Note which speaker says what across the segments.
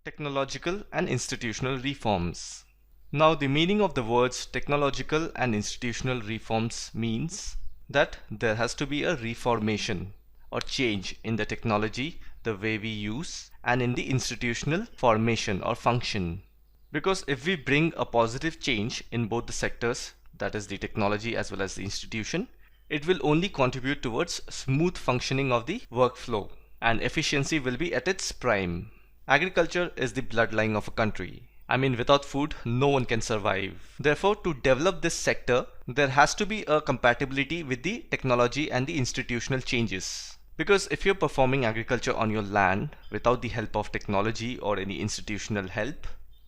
Speaker 1: Technological and institutional reforms. Now, the meaning of the words technological and institutional reforms means that there has to be a reformation or change in the technology, the way we use, and in the institutional formation or function. Because if we bring a positive change in both the sectors, that is the technology as well as the institution, it will only contribute towards smooth functioning of the workflow and efficiency will be at its prime. Agriculture is the bloodline of a country. I mean, without food, no one can survive. Therefore, to develop this sector, there has to be a compatibility with the technology and the institutional changes. Because if you're performing agriculture on your land without the help of technology or any institutional help,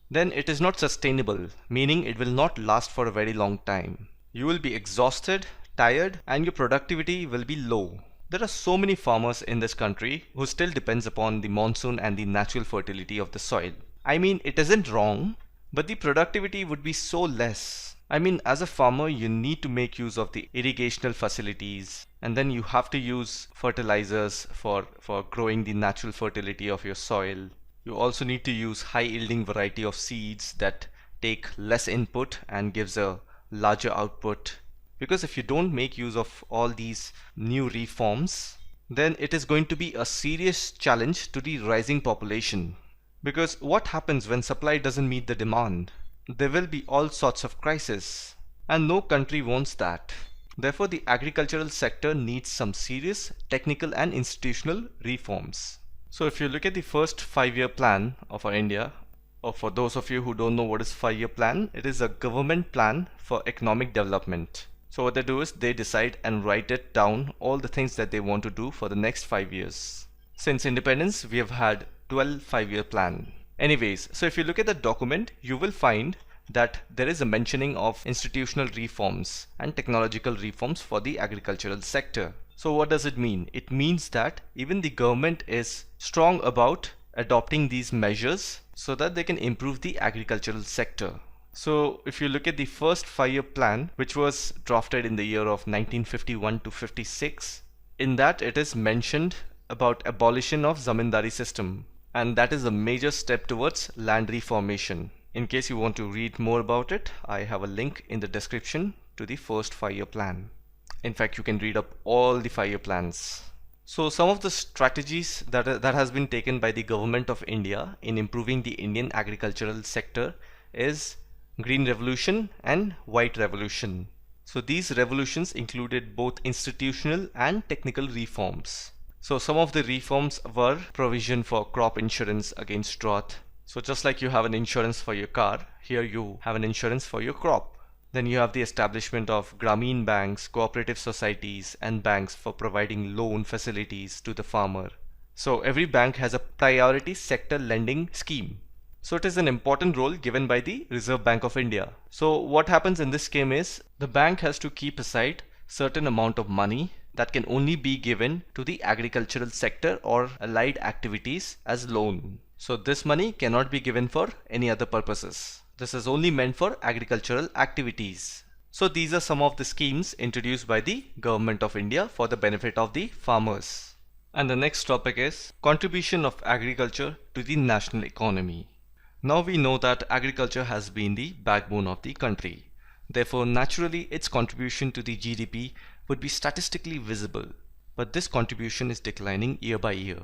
Speaker 1: then it is not sustainable, meaning it will not last for a very long time. You will be exhausted, tired, and your productivity will be low. There are so many farmers in this country who still depends upon the monsoon and the natural fertility of the soil. I mean, it isn't wrong, but the productivity would be so less. I mean, as a farmer, you need to make use of the irrigational facilities, and then you have to use fertilizers for growing the natural fertility of your soil. You also need to use high yielding variety of seeds that take less input and gives a larger output. Because if you don't make use of all these new reforms, then it is going to be a serious challenge to the rising population. Because what happens when supply doesn't meet the demand? There will be all sorts of crises, and no country wants that. Therefore, the agricultural sector needs some serious technical and institutional reforms. So if you look at the first 5-year plan of India, or for those of you who don't know what is 5-year plan, it is a government plan for economic development. So what they do is they decide and write it down all the things that they want to do for the next 5 years. Since independence, we have had 12 5-year plan. Anyways, so if you look at the document, you will find that there is a mentioning of institutional reforms and technological reforms for the agricultural sector. So what does it mean? It means that even the government is strong about adopting these measures so that they can improve the agricultural sector. So if you look at the first 5-year plan, which was drafted in the year of 1951 to 56, in that it is mentioned about abolition of zamindari system, and that is a major step towards land reformation. In case you want to read more about it, I have a link in the description to the first 5-year plan. In fact, you can read up all the 5-year plans. So some of the strategies that has been taken by the government of India in improving the Indian agricultural sector is Green Revolution and White Revolution. So these revolutions included both institutional and technical reforms. So some of the reforms were provision for crop insurance against drought. So just like you have an insurance for your car, here you have an insurance for your crop. Then you have the establishment of Grameen banks, cooperative societies, and banks for providing loan facilities to the farmer. So every bank has a priority sector lending scheme. So it is an important role given by the Reserve Bank of India. So what happens in this scheme is the bank has to keep aside certain amount of money that can only be given to the agricultural sector or allied activities as loan. So this money cannot be given for any other purposes. This is only meant for agricultural activities. So these are some of the schemes introduced by the Government of India for the benefit of the farmers. And the next topic is contribution of agriculture to the national economy. Now we know that agriculture has been the backbone of the country. Therefore, naturally, its contribution to the GDP would be statistically visible. But this contribution is declining year by year.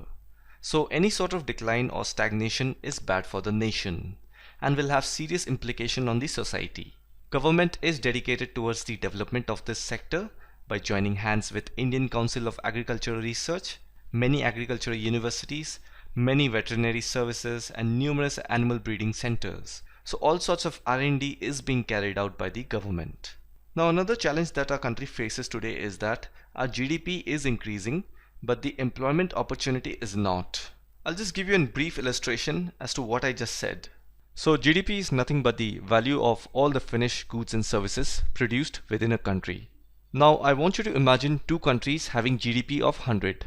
Speaker 1: So any sort of decline or stagnation is bad for the nation and will have serious implication on the society. Government is dedicated towards the development of this sector by joining hands with Indian Council of Agricultural Research, many agricultural universities, many veterinary services, and numerous animal breeding centers. So all sorts of R&D is being carried out by the government. Now another challenge that our country faces today is that our GDP is increasing, but the employment opportunity is not. I'll just give you a brief illustration as to what I just said. So GDP is nothing but the value of all the finished goods and services produced within a country. Now I want you to imagine two countries having GDP of 100.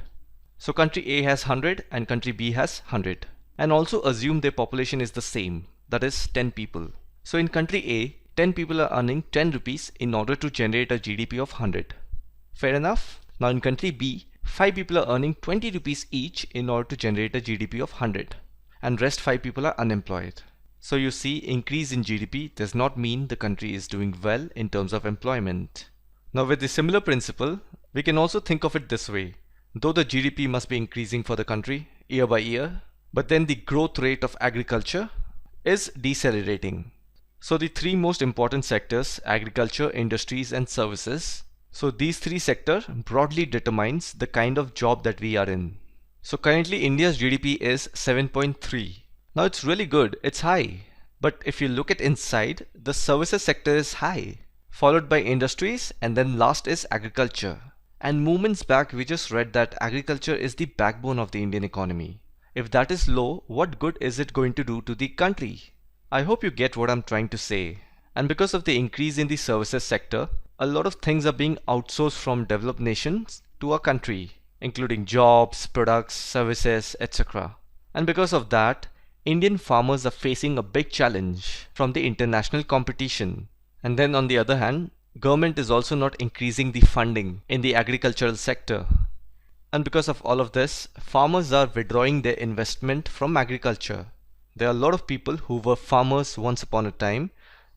Speaker 1: So country A has 100 and country B has 100. And also assume their population is the same, that is 10 people. So in country A, 10 people are earning 10 rupees in order to generate a GDP of 100. Fair enough? Now in country B, 5 people are earning 20 rupees each in order to generate a GDP of 100. and rest 5 people are unemployed. So you see, increase in GDP does not mean the country is doing well in terms of employment. Now with the similar principle, we can also think of it this way. Though the GDP must be increasing for the country year by year, but then the growth rate of agriculture is decelerating. So the three most important sectors, agriculture, industries and services. So these three sectors broadly determines the kind of job that we are in. So currently India's GDP is 7.3. Now it's really good, it's high. But if you look at inside, the services sector is high, followed by industries, and then last is agriculture. And moments back we just read that agriculture is the backbone of the Indian economy. If that is low, what good is it going to do to the country? I hope you get what I'm trying to say. And because of the increase in the services sector, a lot of things are being outsourced from developed nations to our country, including jobs, products, services, etc. And because of that, Indian farmers are facing a big challenge from the international competition. And then on the other hand, government is also not increasing the funding in the agricultural sector. And because of all of this, farmers are withdrawing their investment from agriculture. There are a lot of people who were farmers once upon a time.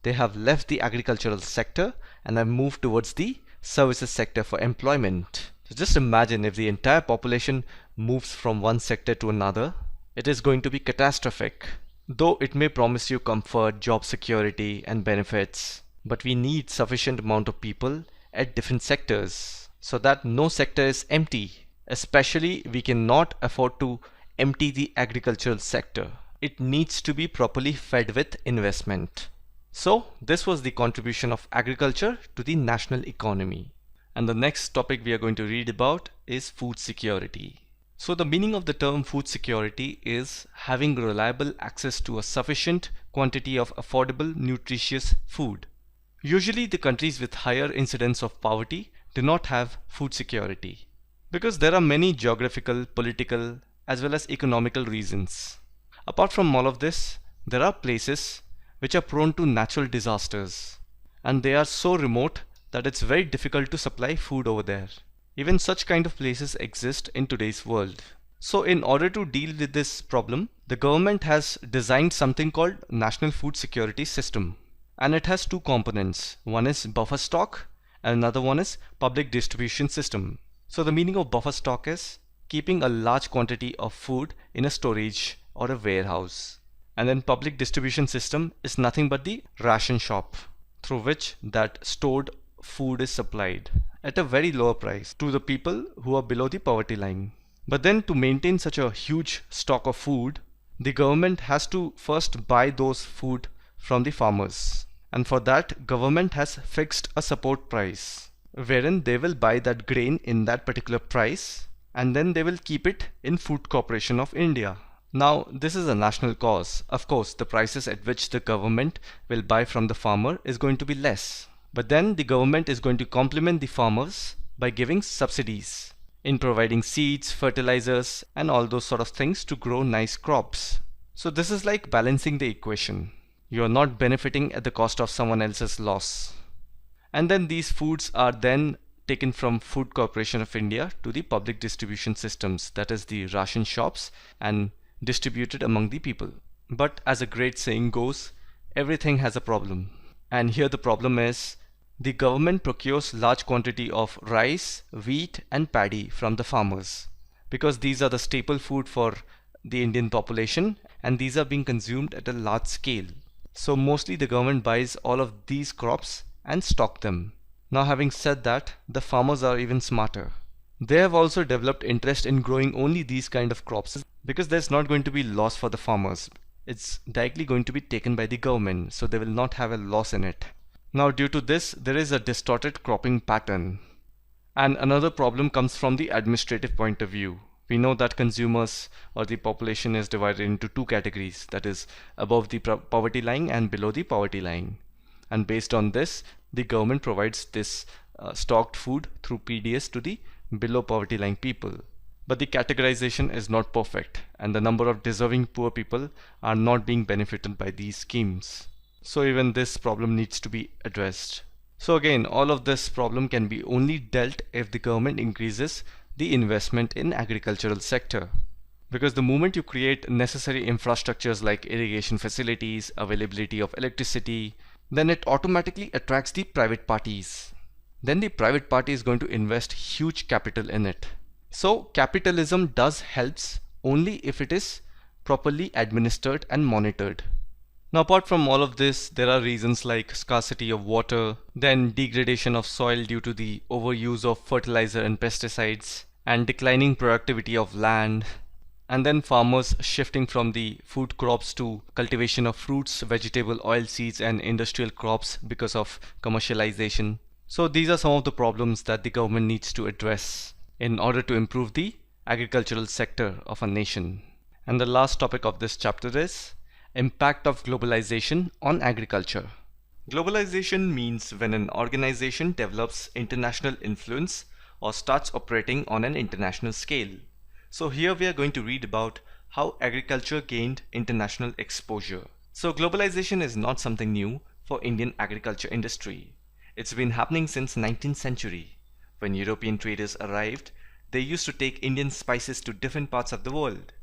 Speaker 1: They have left the agricultural sector and have moved towards the services sector for employment. So just imagine if the entire population moves from one sector to another, it is going to be catastrophic. Though it may promise you comfort, job security and benefits, but we need sufficient amount of people at different sectors so that no sector is empty. Especially we cannot afford to empty the agricultural sector. It needs to be properly fed with investment. So this was the contribution of agriculture to the national economy. And the next topic we are going to read about is food security. So the meaning of the term food security is having reliable access to a sufficient quantity of affordable, nutritious food. Usually the countries with higher incidence of poverty do not have food security, because there are many geographical, political, as well as economical reasons. Apart from all of this, there are places which are prone to natural disasters, and they are so remote that it's very difficult to supply food over there. Even such kind of places exist in today's world. So in order to deal with this problem, the government has designed something called National Food Security System. And it has two components. One is buffer stock and another one is public distribution system. So the meaning of buffer stock is keeping a large quantity of food in a storage or a warehouse. And then public distribution system is nothing but the ration shop through which that stored food is supplied at a very lower price to the people who are below the poverty line. But then to maintain such a huge stock of food, the government has to first buy those food from the farmers. And for that, government has fixed a support price, wherein they will buy that grain in that particular price and then they will keep it in Food Corporation of India. Now this is a national cause. Of course, the prices at which the government will buy from the farmer is going to be less. But then the government is going to complement the farmers by giving subsidies in providing seeds, fertilizers and all those sort of things to grow nice crops. So this is like balancing the equation. You are not benefiting at the cost of someone else's loss. And then these foods are then taken from Food Corporation of India to the public distribution systems, that is the ration shops, and distributed among the people. But as a great saying goes, everything has a problem. And here the problem is the government procures large quantity of rice, wheat and paddy from the farmers, because these are the staple food for the Indian population and these are being consumed at a large scale. So mostly the government buys all of these crops and stock them. Now having said that, the farmers are even smarter. They have also developed interest in growing only these kind of crops because there's not going to be loss for the farmers. It's directly going to be taken by the government, so they will not have a loss in it. Now due to this, there is a distorted cropping pattern. And another problem comes from the administrative point of view. We know that consumers or the population is divided into two categories, that is above the poverty line and below the poverty line. And based on this, the government provides this stocked food through PDS to the below poverty line people. But the categorization is not perfect and the number of deserving poor people are not being benefited by these schemes. So even this problem needs to be addressed. So again, all of this problem can be only dealt if the government increases the investment in agricultural sector. Because the moment you create necessary infrastructures like irrigation facilities, availability of electricity, then it automatically attracts the private parties. Then the private party is going to invest huge capital in it. So capitalism does helps only if it is properly administered and monitored. Now apart from all of this, there are reasons like scarcity of water, then degradation of soil due to the overuse of fertilizer and pesticides, and declining productivity of land, and then farmers shifting from the food crops to cultivation of fruits, vegetable, oilseeds and industrial crops because of commercialization. So these are some of the problems that the government needs to address in order to improve the agricultural sector of a nation. And the last topic of this chapter is impact of globalization on agriculture. Globalization means when an organization develops international influence or starts operating on an international scale. So here we are going to read about how agriculture gained international exposure. So globalization is not something new for Indian agriculture industry. It's been happening since 19th century. When European traders arrived, they used to take Indian spices to different parts of the world,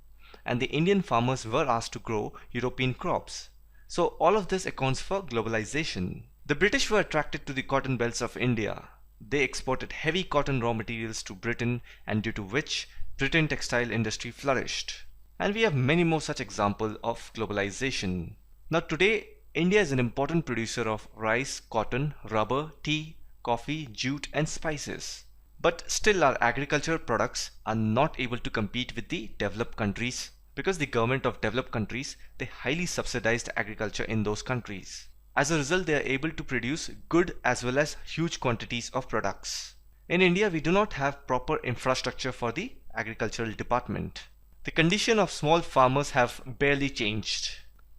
Speaker 1: and the Indian farmers were asked to grow European crops. So all of this accounts for globalization. The British were attracted to the cotton belts of India. They exported heavy cotton raw materials to Britain, and due to which Britain textile industry flourished. And we have many more such examples of globalization. Now today, India is an important producer of rice, cotton, rubber, tea, coffee, jute and spices. But still our agricultural products are not able to compete with the developed countries because the government of developed countries, they highly subsidized agriculture in those countries. As a result, they are able to produce good as well as huge quantities of products. In India, we do not have proper infrastructure for the agricultural department. The condition of small farmers have barely changed.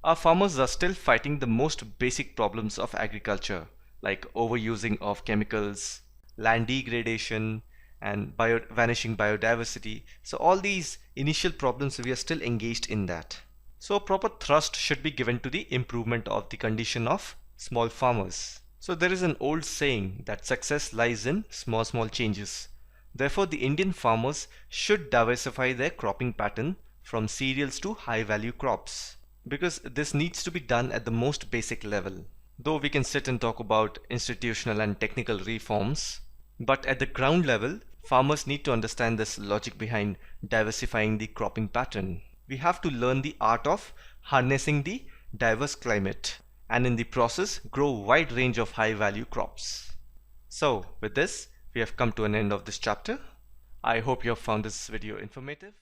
Speaker 1: Our farmers are still fighting the most basic problems of agriculture, like overusing of chemicals, land degradation, and vanishing biodiversity. So all these initial problems, we are still engaged in that. So a proper thrust should be given to the improvement of the condition of small farmers. So there is an old saying that success lies in small changes. Therefore, the Indian farmers should diversify their cropping pattern from cereals to high value crops, because this needs to be done at the most basic level. Though we can sit and talk about institutional and technical reforms, but at the ground level, farmers need to understand this logic behind diversifying the cropping pattern. We have to learn the art of harnessing the diverse climate, and in the process grow a wide range of high value crops. So with this, we have come to an end of this chapter. I hope you have found this video informative.